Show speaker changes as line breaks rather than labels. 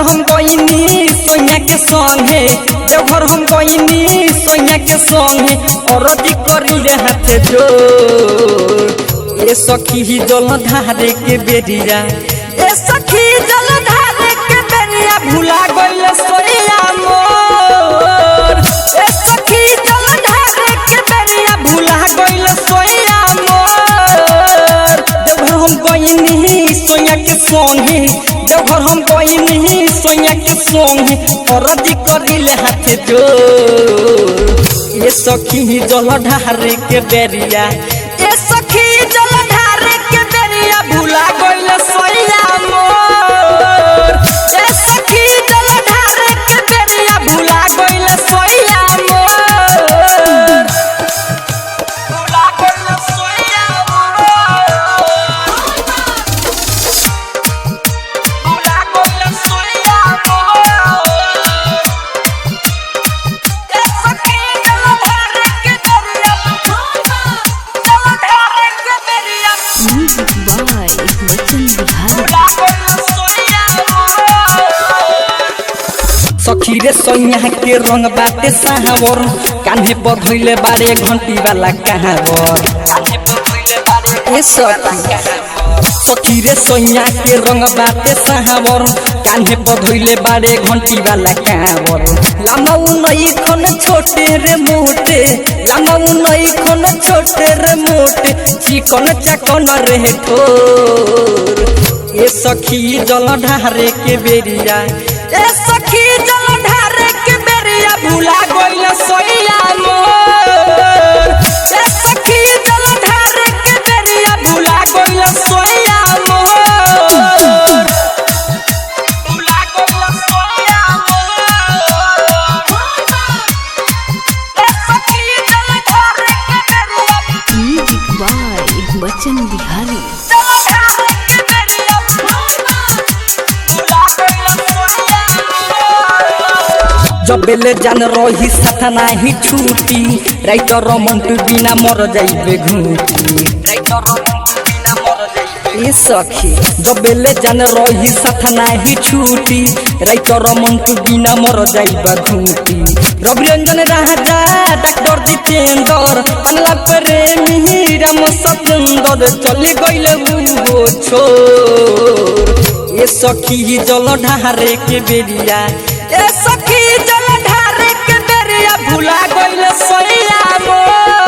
देवघर हम गईनी सोनिया के संगे देवघर हम गईनी सोनिया के संगे औरती करिले हाथ जोड़ ए सखी जल धारे के बेरिया ए सखी जल धारे के बेरिया भुला गइल सोनिया मोर ए सखी जल धारे के बेरिया भुला गइल सोनिया मोर देवघर हम गईनी सोनिया के संगे देवघर हम गईनी सोनिया के संगे औरती करिले हाथ जोड़ ए सखी जल धारे के बेरिया ए सखी जल धारे के बेरिया भुला गइल सोनिया मोर ए सखी जल धारे के बेरिया भुला गइल सोनिया मोर भुला गइल सोनिया मोर भुला गइल सोनिया मोर ए सखी जल धारे के बेरिया जल धारे के बेरिया
Music by Bachchan Bihari.
सखी रे सोनिया के रंग बाटे सावर कान्हे बधइले बारे घंटी वाला कहावर ए सखी रे सोनिया के रंग बाटे सावर कान्हे बधइले बारे घंटी वाला कहावर लामाउ नई खन छोटे रे मोटे लामाउ नई खन छोटे रे मोटे चिकन चकन रे ठोर ए सखी जल ढारे के बेरिया ए सखी जल ढारे के बेरिया भुला गइल सोनिया मोर ए सखी जल ढारे के बेरिया भुला गइल सोनिया मोर भुला गइल सोनिया मोर ए सखी जल ढारे के बेरिया
Music by Bachchan Bihari.
जल ढारे के बेरिया भुला गइल सोनिया जब बेले जान रही साथ नाही छूटी राइटर मंटू बिना मर जाइबे घूटी ए सखी जब बेले जान रही साथ नाही छूटी राइटर मंटू बिना मर जाइबे घूटी रवि रंजन राजा डॉक्टर जितेंद्र अनला प्रेमी राम सतेंद्र चले गइले वो छोर ए सखी जल ढारे के बेरिया ए सखी जल ढारे के बेरिया भुला गइल सोनिया मोर